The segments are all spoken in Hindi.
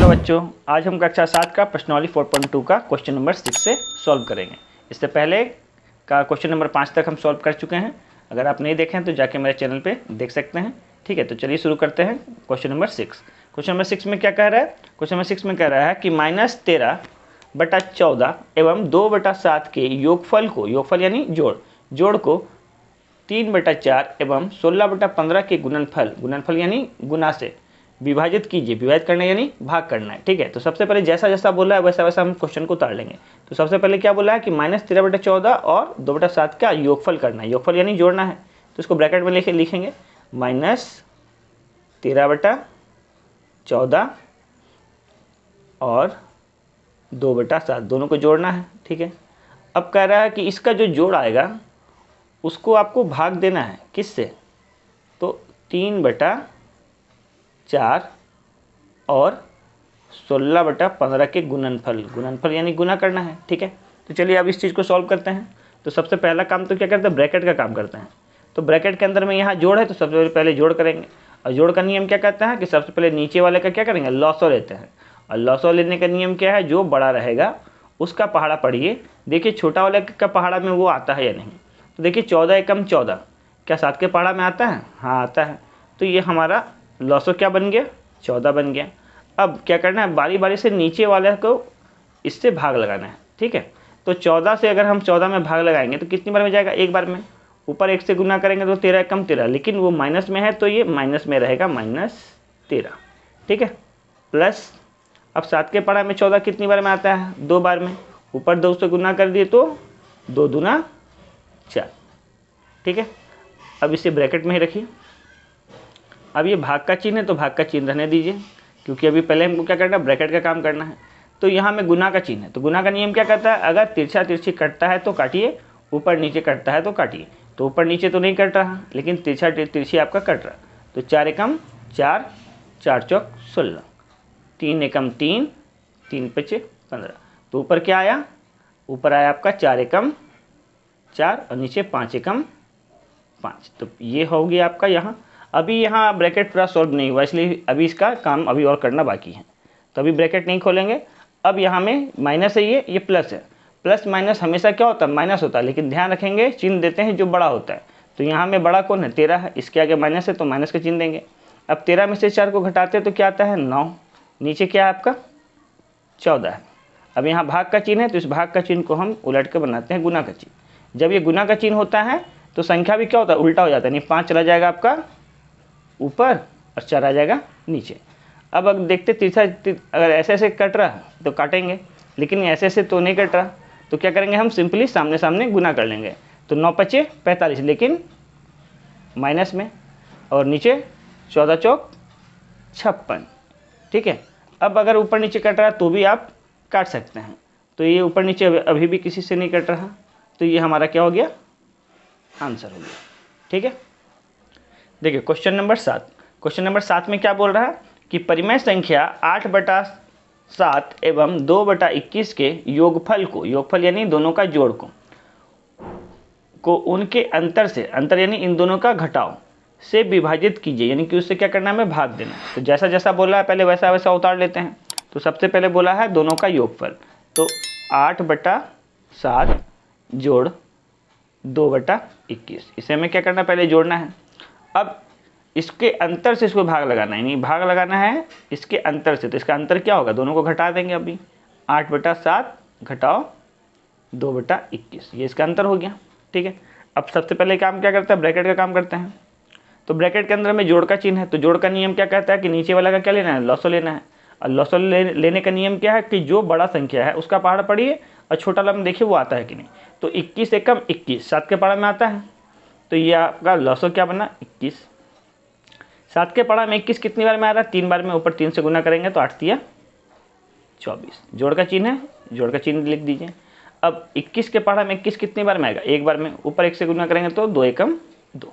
नमस्कार बच्चों, आज हम कक्षा 7 का प्रश्नावली 4.2 का क्वेश्चन नंबर 6 से सॉल्व करेंगे। इससे पहले का क्वेश्चन नंबर 5 तक हम सॉल्व कर चुके हैं। अगर आप नहीं देखें तो जाके मेरे चैनल पे देख सकते हैं। ठीक है, तो चलिए शुरू करते हैं क्वेश्चन नंबर 6। क्वेश्चन नंबर 6 में क्या कह रहा है? क्वेश्चन नंबर 6 में कह रहा है कि -13/14 एवं 2/7 के योगफल को, योगफल यानी जोड़ को 3/4 एवं 16/15 के गुणनफल यानी गुना से विभाजित कीजिए। विभाजित करना यानी भाग करना है। ठीक है, तो सबसे पहले जैसा जैसा बोला है वैसा वैसा हम क्वेश्चन को उतार लेंगे। तो सबसे पहले क्या बोला है कि -13/14 और 2/7 का योगफल करना है। योगफल यानी जोड़ना है, तो इसको ब्रैकेट में लिखेंगे -13/14 और 2/7 दोनों को जोड़ना है। ठीक है, अब कह रहा है कि इसका जो जोड़ आएगा उसको आपको भाग देना है किससे? तो 3/4 और 16/15 के गुणनफल यानी गुना करना है। ठीक है, तो चलिए अब इस चीज़ को सॉल्व करते हैं। तो सबसे पहला काम तो क्या करते हैं? ब्रैकेट का काम करते हैं। तो ब्रैकेट के अंदर में यहाँ जोड़ है, तो सबसे पहले जोड़ करेंगे। और जोड़ का नियम क्या कहता है कि सबसे पहले नीचे वाले का क्या करेंगे? लॉसो लेते हैं। और लॉसो लेने का नियम क्या है? जो बड़ा रहेगा उसका पहाड़ा पढ़िए। देखिए छोटा वाले का पहाड़ा में वो आता है या नहीं। तो देखिए 14 एकम 14 क्या 7 के पहाड़ा में आता है? हाँ आता है। तो ये हमारा लॉसो क्या बन गया? 14 बन गया। अब क्या करना है? बारी बारी से नीचे वाले को इससे भाग लगाना है। ठीक है, तो 14 से अगर हम 14 में भाग लगाएंगे तो कितनी बार में जाएगा? एक बार में। ऊपर 1 से गुना करेंगे तो 13 एकम 13, लेकिन वो माइनस में है तो ये माइनस में रहेगा, -13। ठीक है, प्लस अब 7 के पहाड़ा में 14 कितनी बार में आता है? 2 बार में। ऊपर 2 से गुना कर दिए तो 2 दूना 4। ठीक है, अब इसे ब्रैकेट में ही रखिए। अब ये भाग का चिन्ह है तो भाग का चिन्ह रहने दीजिए, क्योंकि अभी पहले हमको क्या करना है? ब्रैकेट का काम करना है। तो यहाँ में गुना का चिन्ह है, तो गुना का नियम क्या कहता है? अगर तिरछा तिरछी कटता है तो काटिए, ऊपर नीचे कटता है तो काटिए। तो ऊपर नीचे तो नहीं कट रहा, लेकिन तिरछा तिरछी आपका कट रहा। तो 4 एकम 4, 4 चौक 16, 3 एकम 3, 3 पचे 15। तो ऊपर क्या आया? ऊपर आया आपका 4 एकम 4 और नीचे 5 एकम 5। तो ये हो गया आपका यहाँ। अभी यहाँ ब्रैकेट पूरा सॉल्व नहीं हुआ, इसलिए अभी इसका काम अभी और करना बाकी है। तो अभी ब्रैकेट नहीं खोलेंगे। अब यहाँ में माइनस है, ये प्लस है। प्लस माइनस हमेशा क्या होता है? माइनस होता है, लेकिन ध्यान रखेंगे चिन्ह देते हैं जो बड़ा होता है। तो यहाँ में बड़ा कौन है? 13 है, इसके आगे माइनस है तो माइनस का चिन्ह देंगे। अब 13 में से 4 को घटाते हैं तो क्या आता है? 9। नीचे क्या है आपका? 14 है। अब यहाँ भाग का चिन्ह है तो इस भाग का चिन्ह को हम उलट के बनाते हैं गुना का चिन्ह। जब ये गुना का चिन्ह होता है तो संख्या भी क्या होता है? उल्टा हो जाता है। यानी 5 चला जाएगा आपका ऊपर और 4 आ जाएगा नीचे। अब अगर देखते तिरछा अगर ऐसे ऐसे कट रहा है तो काटेंगे, लेकिन ऐसे ऐसे तो नहीं कट रहा, तो क्या करेंगे? हम सिंपली सामने सामने गुना कर लेंगे। तो 9 पचे 45, लेकिन माइनस में, और नीचे 14 चौक 56। ठीक है, अब अगर ऊपर नीचे कट रहा है तो भी आप काट सकते हैं। तो ये ऊपर नीचे अभी भी किसी से नहीं कट रहा, तो ये हमारा क्या हो गया? आंसर हो गया। ठीक है, देखिए क्वेश्चन नंबर 7। क्वेश्चन नंबर 7 में क्या बोल रहा है कि परिमेय संख्या 8/7 एवं 2/21 के योगफल को, योगफल यानी दोनों का जोड़ को उनके अंतर से, अंतर यानी इन दोनों का घटाव से विभाजित कीजिए। यानी कि उससे क्या करना है? हमें भाग देना। तो जैसा जैसा बोला है पहले वैसा वैसा उतार लेते हैं। तो सबसे पहले बोला है दोनों का योगफल, तो 8/7 जोड़ 2/21, इसे हमें क्या करना है? पहले जोड़ना है। अब इसके अंतर से इसको भाग लगाना है, यानी भाग लगाना है इसके अंतर से। तो इसका अंतर क्या होगा? दोनों को घटा देंगे। अभी 8/7 घटाओ 2/21, ये इसका अंतर हो गया। ठीक है, अब सबसे पहले काम क्या करता है? ब्रैकेट का काम करते हैं। तो ब्रैकेट के अंदर में जोड़ का चिन्ह है, तो जोड़ का नियम क्या कहता है कि नीचे वाला का क्या लेना है? लॉसो लेना है। और लॉसो लेने का नियम क्या है कि जो बड़ा संख्या है उसका पहाड़ा पढ़िए और छोटा वाला में देखिए वो आता है कि नहीं। तो 21 एकम 21 7 के पहाड़ा में आता है, तो ये आपका लॉसो क्या बना? 21। 7 के पहाड़ा में 21 कितनी बार में आ रहा है? 3 बार में। ऊपर 3 से गुना करेंगे तो 8 तिया 24। जोड़ का चिन्ह है, जोड़ का चिन्ह लिख दीजिए। अब 21 के पहाड़ा में 21 कितनी बार में आएगा? एक बार में। ऊपर 1 से गुना करेंगे तो 2 एकम 2।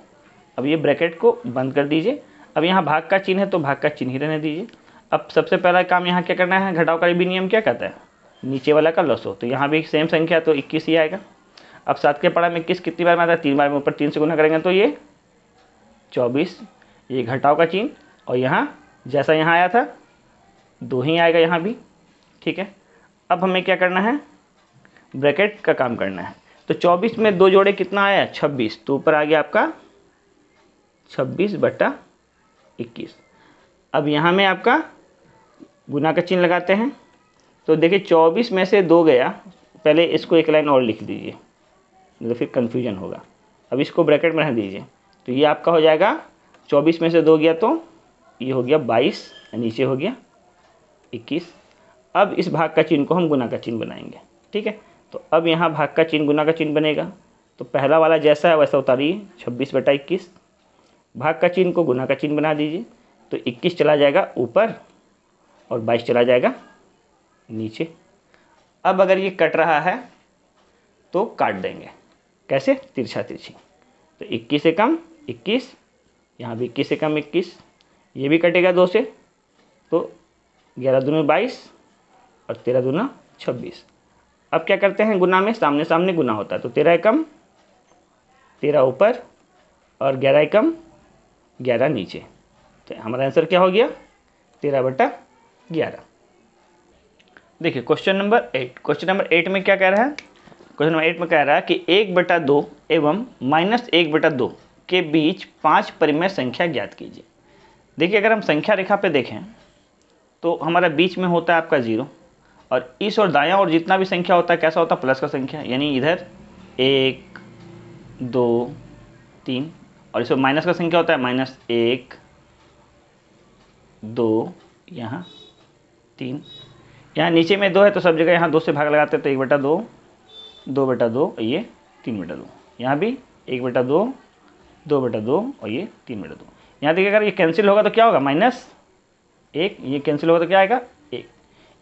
अब ये ब्रैकेट को बंद कर दीजिए। अब यहाँ भाग का चिन्ह है तो भाग का चिन्ह ही रहने दीजिए। अब सबसे पहला काम यहाँ क्या करना है? घटाव का भी नियम क्या कहता है? नीचे वाला का लॉसो। तो यहाँ भी सेम संख्या तो 21 ही आएगा। अब 7 के पहाड़ा में 21 कितनी बार में आता है? 3 बार में। ऊपर 3 से गुना करेंगे तो ये 24, ये घटाव का चिन्ह। और यहाँ जैसा यहाँ आया था 2 ही आएगा यहाँ भी, ठीक है। अब हमें क्या करना है, ब्रैकेट का काम करना है। तो 24 में 2 जोड़े कितना आया, 26, तो ऊपर आ गया आपका 26/21। अब यहाँ में आपका गुना का चिन्ह लगाते हैं। तो देखिए 24 में से 2 गया, पहले इसको एक लाइन और लिख दीजिए, नहीं तो फिर कन्फ्यूजन होगा। अब इसको ब्रैकेट में रख दीजिए, तो ये आपका हो जाएगा 24 में से 2 गया तो ये हो गया 22, नीचे हो गया 21। अब इस भाग का चिन्ह को हम गुना का चिन्ह बनाएंगे, ठीक है। तो अब यहाँ भाग का चिन्ह गुना का चिन्ह बनेगा, तो पहला वाला जैसा है वैसा उतारिए, 26/21। भाग का चिन्ह को गुना का चिन्ह बना दीजिए, तो 21 चला जाएगा ऊपर और 22 चला जाएगा नीचे। अब अगर ये कट रहा है तो काट देंगे, कैसे, तिरछा तिरछी। तो 21 से कम 21, यहाँ भी 21 से कम 21, ये भी कटेगा 2 से, तो 11 दूनी 22 और 13 दूना 26। अब क्या करते हैं, गुना में सामने सामने गुना होता है, तो 13 एकम 13 ऊपर और 11 एकम 11 नीचे। तो हमारा आंसर क्या हो गया, 13/11। देखिए क्वेश्चन नंबर 8। क्वेश्चन नंबर 8 में क्या कह रहा है, क्वेश्चन नंबर 8 में कह रहा है कि 1/2 एवं -1/2 के बीच 5 परिमेय संख्या ज्ञात कीजिए। देखिए अगर हम संख्या रेखा पे देखें तो हमारा बीच में होता है आपका 0, और इस और दायां और जितना भी संख्या होता है कैसा होता है, प्लस का संख्या, यानी इधर 1 2 3, और इसमें माइनस का संख्या होता है -1 2, यहाँ 3, यहाँ नीचे में 2 है तो सब जगह यहाँ 2 से भाग लगाते हैं, तो 1/2 2/2 और ये 3/2, यहाँ भी 1/2 2/2 और ये 3/2। यहाँ देखिए अगर ये कैंसिल होगा तो क्या होगा, -1, ये कैंसिल होगा तो क्या आएगा 1,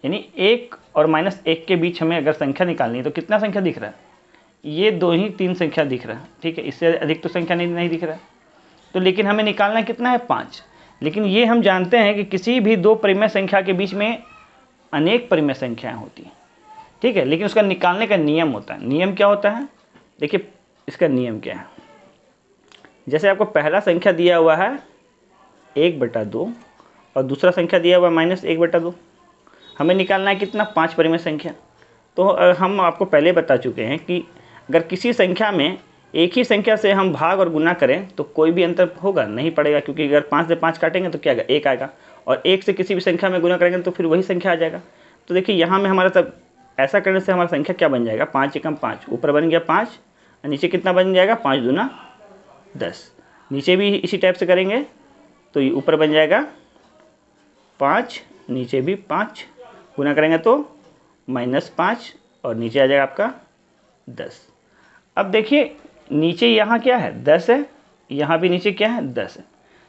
यानी 1 और -1 के बीच हमें अगर संख्या निकालनी है तो कितना संख्या दिख रहा है, ये 2 ही 3 संख्या दिख रहा है, ठीक है। इससे अधिक तो संख्या नहीं दिख रहा है, तो लेकिन हमें निकालना कितना है, 5। लेकिन ये हम जानते हैं कि किसी भी 2 परिमेय संख्या के बीच में अनेक परिमेय संख्याएं होती हैं, ठीक है। लेकिन उसका निकालने का नियम होता है। नियम क्या होता है, देखिए इसका नियम क्या है। जैसे आपको पहला संख्या दिया हुआ है 1/2 और दूसरा संख्या दिया हुआ है -1/2, हमें निकालना है कितना, 5 परिमेय संख्या। तो हम आपको पहले बता चुके हैं कि अगर किसी संख्या में एक ही संख्या से हम भाग और गुना करें तो कोई भी अंतर होगा नहीं पड़ेगा, क्योंकि अगर 5 से 5 काटेंगे तो क्या आएगा, 1 आएगा, और 1 से किसी भी संख्या में गुना करेंगे तो फिर वही संख्या आ जाएगा। तो देखिए यहाँ में हमारा तब ऐसा करने से हमारा संख्या क्या बन जाएगा, 5 एकम 5, ऊपर बन गया 5 और नीचे कितना बन जाएगा, 5 दूना 10। नीचे भी इसी टाइप से करेंगे तो ये ऊपर बन जाएगा 5, नीचे भी 5, गुना करेंगे तो -5 और नीचे आ जाएगा आपका 10। अब देखिए नीचे यहाँ क्या है, 10 है, यहाँ भी नीचे क्या है, 10 है।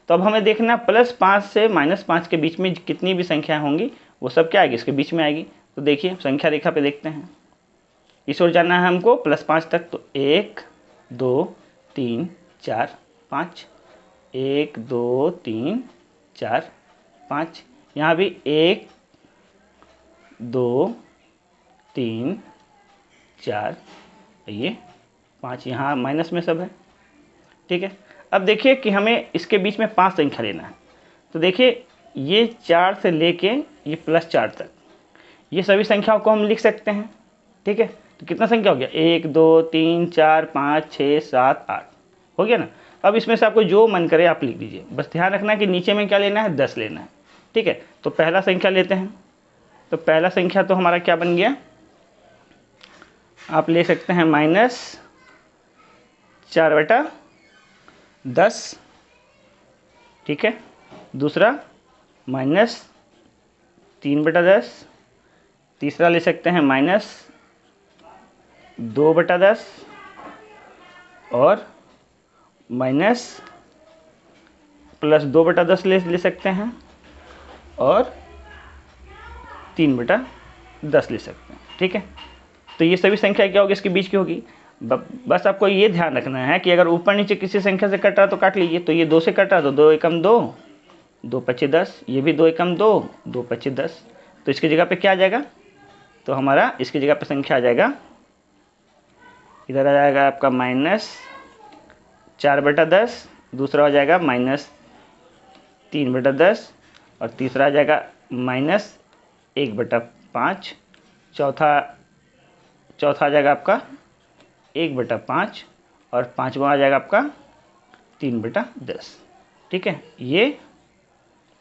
तो अब हमें देखना +5 से -5 के बीच में कितनी भी संख्या होंगी वो सब क्या आएगी, इसके बीच में आएगी। तो देखिए संख्या रेखा पे देखते हैं, इस ओर जाना है हमको +5 तक, तो 1 2 3 4 5, 1 2 3 4 5, यहाँ भी 1 2 3 4, ये 5, यहाँ माइनस में सब है, ठीक है। अब देखिए कि हमें इसके बीच में 5 संख्या लेना है। तो देखिए ये 4 से लेके ये +4 तक ये सभी संख्याओं को हम लिख सकते हैं, ठीक है। तो कितना संख्या हो गया, 1 2 3 4 5 6 7 8 हो गया ना। अब इसमें से आपको जो मन करे आप लिख दीजिए, बस ध्यान रखना कि नीचे में क्या लेना है, 10 लेना है, ठीक है। तो पहला संख्या लेते हैं, तो पहला संख्या तो हमारा क्या बन गया, आप ले सकते हैं -4/10, ठीक है। दूसरा -3/10, तीसरा ले सकते हैं -2/10 और +2/10 ले सकते हैं और 3/10 ले सकते हैं, ठीक है। तो ये सभी संख्या क्या होगी, इसके बीच की होगी। बस आपको ये ध्यान रखना है कि अगर ऊपर नीचे किसी संख्या से कट रहा तो काट लीजिए। तो ये 2 से कट रहा तो 2 एकम 2 2 पच्चे 10, ये भी 2 एकम 2 2 पच्चे 10। तो इसकी जगह पे क्या आ जाएगा, तो हमारा इसकी जगह पे संख्या आ जाएगा, इधर आ जाएगा आपका -4/10, दूसरा हो जाएगा -3/10 और तीसरा आ जाएगा -1/5, चौथा आ जाएगा आपका 1/5 और पाँचवा आ जाएगा आपका 3/10। ठीक है, ये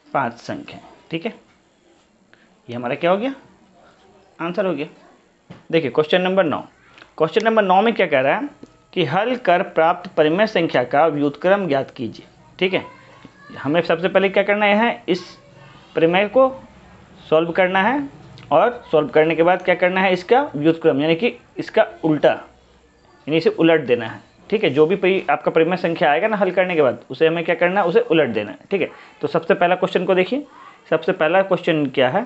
5 संख्या है। ठीक है, ये हमारा क्या हो गया, आंसर हो गया। देखिए क्वेश्चन नंबर 9। क्वेश्चन नंबर 9 में क्या कह रहा है कि हल कर प्राप्त परिमेय संख्या का व्युत्क्रम ज्ञात कीजिए। ठीक है, हमें सबसे पहले क्या करना है, इस परिमेय को सॉल्व करना है और सॉल्व करने के बाद क्या करना है, इसका व्युत्क्रम यानी कि इसका उल्टा यानी इसे उलट देना है। ठीक है, जो भी आपका परिमेय संख्या आएगा ना हल करने के बाद उसे हमें क्या करना है, उसे उलट देना है। ठीक है, तो सबसे पहला क्वेश्चन को देखिए। सबसे पहला क्वेश्चन क्या है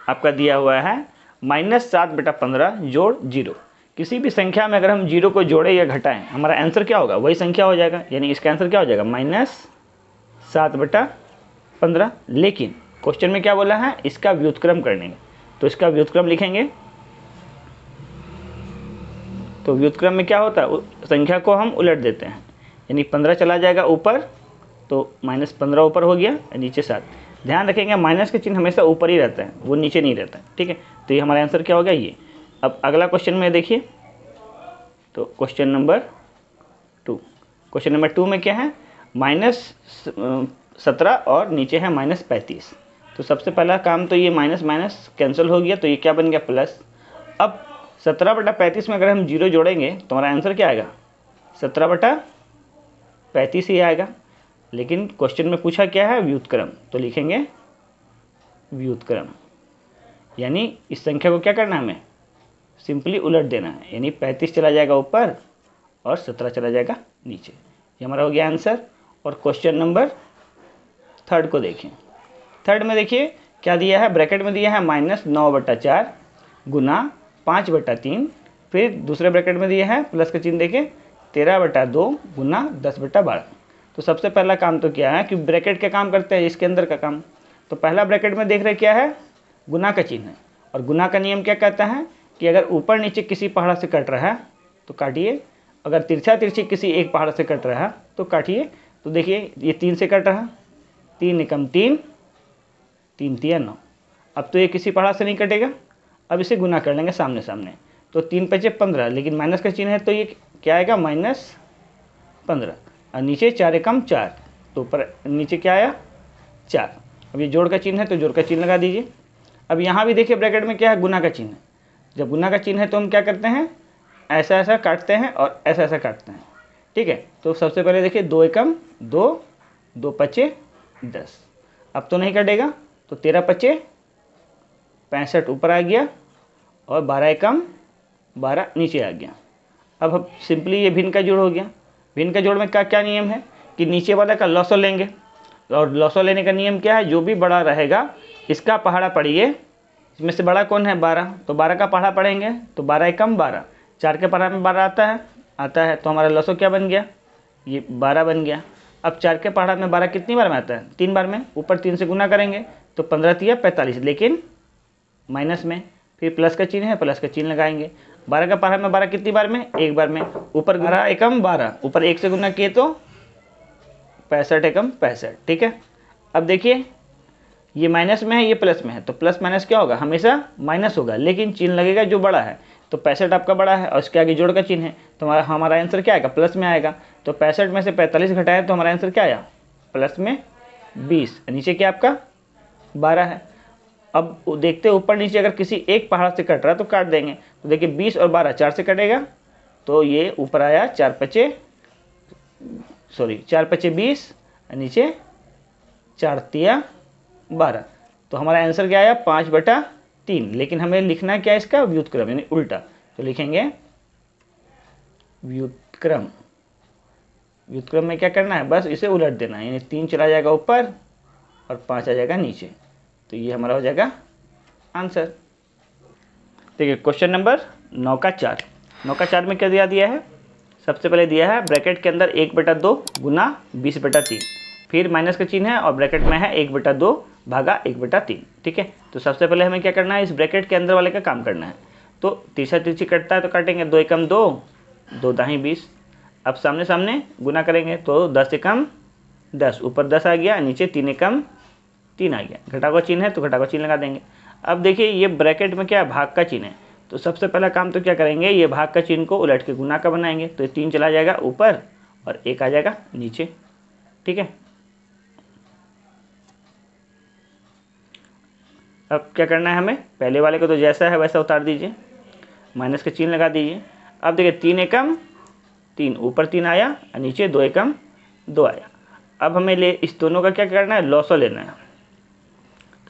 आपका, दिया हुआ है -7/15 जोड़ 0। किसी भी संख्या में अगर हम 0 को जोड़े या घटाएं, हमारा आंसर क्या होगा, वही संख्या हो जाएगा। यानी इसका आंसर क्या हो जाएगा, -7/15। लेकिन क्वेश्चन में क्या बोला है, इसका व्युत्क्रम करने में, तो इसका व्युत्क्रम लिखेंगे। तो व्युत्क्रम में क्या होता है, संख्या को हम उलट देते हैं, यानी 15 चला जाएगा ऊपर, तो -15 ऊपर हो गया, नीचे 7। ध्यान रखेंगे माइनस के चिन्ह हमेशा ऊपर ही रहता है, वो नीचे नहीं रहता है। ठीक है, तो ये हमारा आंसर क्या हो गया, ये। अब अगला क्वेश्चन में देखिए, तो क्वेश्चन नंबर 2। क्वेश्चन नंबर 2 में क्या है, -17 और नीचे है -35। तो सबसे पहला काम तो ये माइनस माइनस कैंसिल हो गया, तो ये क्या बन गया, प्लस। अब 17/35 में अगर हम 0 जोड़ेंगे तो हमारा आंसर क्या आएगा, 17/35 ही आएगा। लेकिन क्वेश्चन में पूछा क्या है, व्युत्क्रम, तो लिखेंगे व्युत्क्रम, यानी इस संख्या को क्या करना है, हमें सिंपली उलट देना है, यानी 35 चला जाएगा ऊपर और 17 चला जाएगा नीचे। ये हमारा हो गया आंसर। और क्वेश्चन नंबर 3 को देखें। 3 में देखिए क्या दिया है, ब्रैकेट में दिया है -9/4 गुना 5/3, फिर दूसरे ब्रैकेट में दिया है प्लस का चिन्ह देके 13/2 गुना 10/12। तो सबसे पहला काम तो क्या है कि ब्रैकेट का काम करते हैं, इसके अंदर का काम। तो पहला ब्रैकेट में देख रहे क्या है, गुना का चिन्ह है, और गुना का नियम क्या कहता है कि अगर ऊपर नीचे किसी पहाड़ से कट रहा है तो काटिए, अगर तिरछा तिरछी किसी एक पहाड़ से कट रहा है तो काटिए। तो देखिए ये 3 से कट रहा, 3 एकम 3, 3 तिया 9। अब तो ये किसी पहाड़ से नहीं कटेगा, अब इसे गुना कर लेंगे सामने सामने, तो 3 × 5 = 15, लेकिन माइनस का चिन्ह है तो ये क्या आएगा, -15, और नीचे 4 एकम 4, तो ऊपर नीचे क्या आया 4। अब ये जोड़ का चिन्ह है तो जोड़ का चिन्ह लगा दीजिए। अब यहाँ भी देखिए ब्रैकेट में क्या है, गुना का चिन्ह है। जब गुना का चिन्ह है तो हम क्या करते हैं, ऐसा ऐसा काटते हैं और ऐसा ऐसा काटते हैं। ठीक है, तो सबसे पहले देखिए 2 एकम 2, 2 × 5 = 10। अब तो नहीं कटेगा, तो 13 × 5 = 65 ऊपर आ गया और 12 एकम 12 नीचे आ गया। अब सिंपली ये भिन्न का जोड़ हो गया। भिन्न का जोड़ में क्या नियम है कि नीचे वाला का लॉसो लेंगे, और लॉसो लेने का नियम क्या है, जो भी बड़ा रहेगा इसका पहाड़ा पढ़िए। इसमें से बड़ा कौन है, 12, तो 12 का पहाड़ा पढ़ेंगे, तो 12 एकम 12, 4 के पहाड़ा में 12 आता है, तो हमारा लॉसो क्या बन गया, ये 12 बन गया। अब 4 के पहाड़ा में 12 कितनी बार में आता है, 3 बार में, ऊपर 3 से गुना करेंगे तो 15 × 3 = 45, लेकिन माइनस में, फिर प्लस का चिन्ह है, प्लस का चिन्ह लगाएंगे। 12 का पहाड़ा में 12 कितनी बार में, एक बार में, ऊपर 12 एकम 12, ऊपर 1 से गुना किए तो 65 एकम 65। ठीक है, अब देखिए ये माइनस में है, ये प्लस में है, तो प्लस माइनस क्या होगा, हमेशा माइनस होगा, लेकिन चिन्ह लगेगा जो बड़ा है। तो 65 आपका बड़ा है और इसके आगे जोड़ का चिन्ह है, तो हमारा आंसर क्या आएगा, प्लस में आएगा। तो 65 में से 45 घटाए तो हमारा आंसर क्या आया, प्लस में 20, नीचे क्या आपका 12 है। अब देखते हैं ऊपर नीचे अगर किसी एक पहाड़ से कट रहा है तो काट देंगे। तो देखिए 20 और 12 4 से कटेगा, तो ये ऊपर आया 4 × 5 = 20, नीचे 4 × 3 = 12। तो हमारा आंसर क्या आया, 5/3। लेकिन हमें लिखना क्या है, इसका व्युत्क्रम यानी उल्टा, तो लिखेंगे व्युत्क्रम। व्युत्क्रम में क्या करना है, बस इसे उलट देना है, यानी 3 चला जाएगा ऊपर और 5 आ जाएगा नीचे। तो ये हमारा हो जाएगा आंसर। देखिए क्वेश्चन नंबर 9 का 4। 9 का 4 में क्या दिया है, सबसे पहले दिया है ब्रैकेट के अंदर 1/2 गुना 20/3, फिर माइनस का चिन्ह है और ब्रैकेट में है 1/2 भागा 1/3। ठीक है, तो सबसे पहले हमें क्या करना है, इस ब्रैकेट के अंदर वाले का काम करना है। तो तिरछा तिरछी कटता है तो काटेंगे, 2 एकम 2, 2 दाही 20। अब सामने सामने गुना करेंगे तो 10 एकम 10, ऊपर 10 आ गया, नीचे 3 एकम 3 आ गया। घटाव का चिन्ह है तो घटाव का चिन्ह लगा देंगे। अब देखिए ये ब्रैकेट में क्या है, भाग का चिन्ह है, तो सबसे पहला काम तो क्या करेंगे, ये भाग का चिन्ह को उलट के गुना का बनाएंगे, तो 3 चला जाएगा ऊपर और 1 आ जाएगा नीचे। ठीक है, अब क्या करना है हमें, पहले वाले को तो जैसा है वैसा उतार दीजिए, माइनस का चिन्ह लगा दीजिए। अब देखिए 3 एकम 3, ऊपर 3 आया और नीचे 2 एकम 2 आया। अब हमें इस दोनों का क्या करना है, लॉसो लेना है।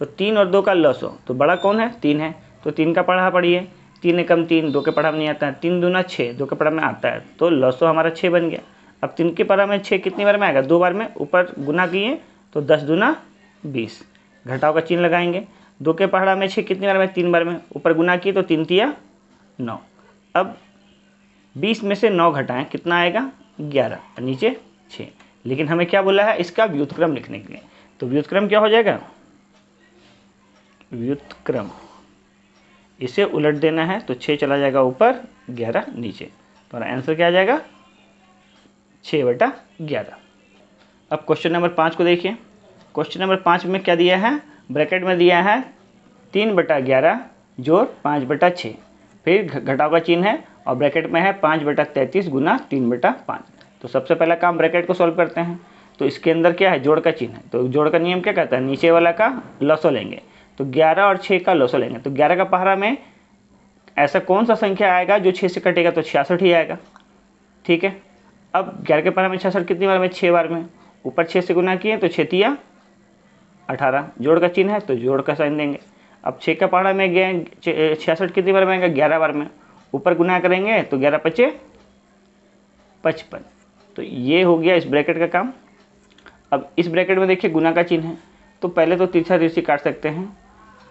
तो 3 और 2 का लॉसो, तो बड़ा कौन है, 3 है, तो 3 का पढ़ा पढ़िए, 3 एकम 3, 2 के पढ़ा में नहीं आता है, 3 दूना 6, 2 के पढ़ा में आता है, तो लॉसो हमारा 6 बन गया। अब 3 के पढ़ा में 6 कितनी बार में आएगा, 2 बार में, ऊपर गुना किए तो 10 दूना 20, घटाव का चिन्ह लगाएंगे। 2 के पहाड़ा में 6 कितनी बार में, 3 बार में, ऊपर गुना किए तो 3 तिया 9। अब 20 में से 9 घटाएं, कितना आएगा 11, और नीचे 6। लेकिन हमें क्या बोला है, इसका व्युत्क्रम लिखने के लिए, तो व्युत्क्रम क्या हो जाएगा, व्युत्क्रम इसे उलट देना है, तो 6 चला जाएगा ऊपर, 11 नीचे, तो हमारा आंसर क्या आ जाएगा 6/11। अब क्वेश्चन नंबर 5 को देखिए। क्वेश्चन नंबर 5 में क्या दिया है, ब्रैकेट में दिया है 3/11 जोड़ 5/6, फिर घटाव का चिन्ह है और ब्रैकेट में है 5/33 गुना 3/5। तो सबसे पहला काम ब्रैकेट को सॉल्व करते हैं। तो इसके अंदर क्या है, जोड़ का चिन्ह है, तो जोड़ का नियम क्या कहता है, नीचे वाला का लॉसो लेंगे, तो 11 और 6 का लॉसो लेंगे। तो 11 का पहाड़ा में ऐसा कौन सा संख्या आएगा जो 6 से कटेगा, तो 66 ही आएगा। ठीक है, अब 11 के पहाड़ा में 66 कितनी बार में, 6 बार में, ऊपर 6 से गुना किए तो 6 तिया 18, जोड़ का चिन्ह है तो जोड़ का साइन देंगे। अब 6 का पहाड़ा में गए 66 कितनी बार में आएगा, 11 बार में, ऊपर गुना करेंगे तो 11 5 55। तो ये हो गया इस ब्रैकेट का काम। अब इस ब्रैकेट में देखिए गुना का चिन्ह है, तो पहले तो तिरछा तिरछी काट सकते हैं,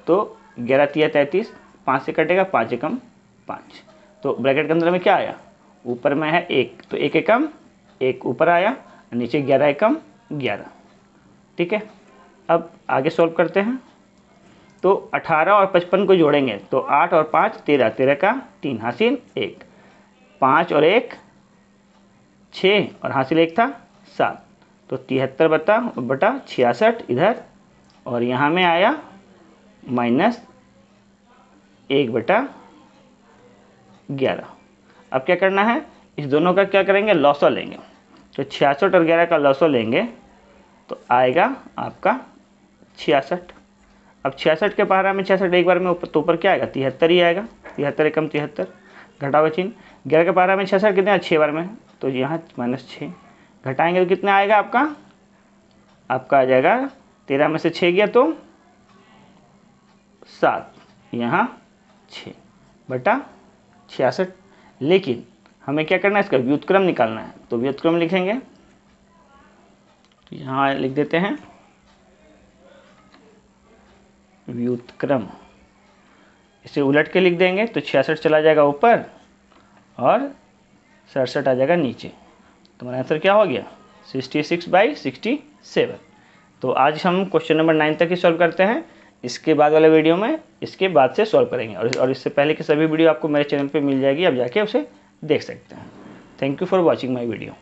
तो 11 तिया 33, 5 से कटेगा 5 एकम 5, तो ब्रैकेट के अंदर में क्या आया, ऊपर में है 1, तो 1 एकम 1 ऊपर आया, नीचे 11 एकम 11। ठीक है, अब आगे सॉल्व करते हैं। तो 18 और 55 को जोड़ेंगे तो 8 और 5 13, 13 का 3 हासिल 1, 5 और 1 6 और हासिल 1 था 7, तो 73/66 इधर, और यहाँ में आया -1/11। अब क्या करना है, इस दोनों का क्या करेंगे, लॉसो लेंगे, तो 66 और 11 का लॉसो लेंगे तो आएगा आपका 66। अब 66 के पहाड़ा में 66 एक बार में ऊपर, तो ऊपर क्या आएगा 73 ही आएगा, 73 एकम 73, घटाव चिन्ह। 11 के पहाड़ा में 66 कितने, 6 बार में, तो यहाँ -6 घटाएंगे तो कितना आएगा आपका आ जाएगा 13 में से 6 गया तो 7, यहाँ 6/66। लेकिन हमें क्या करना है, इसका व्युत्क्रम निकालना है, तो व्युत्क्रम लिखेंगे, तो यहाँ लिख देते हैं व्युत्क्रम, इसे उलट के लिख देंगे तो 66 चला जाएगा ऊपर और 67 आ जाएगा नीचे, तो हमारा आंसर क्या हो गया 66/67। तो आज हम क्वेश्चन नंबर 9 तक ही सॉल्व करते हैं, इसके बाद वाले वीडियो में इसके बाद से सॉल्व करेंगे, और इससे पहले की सभी वीडियो आपको मेरे चैनल पे मिल जाएगी, आप जाके उसे देख सकते हैं। Thank you for watching my video.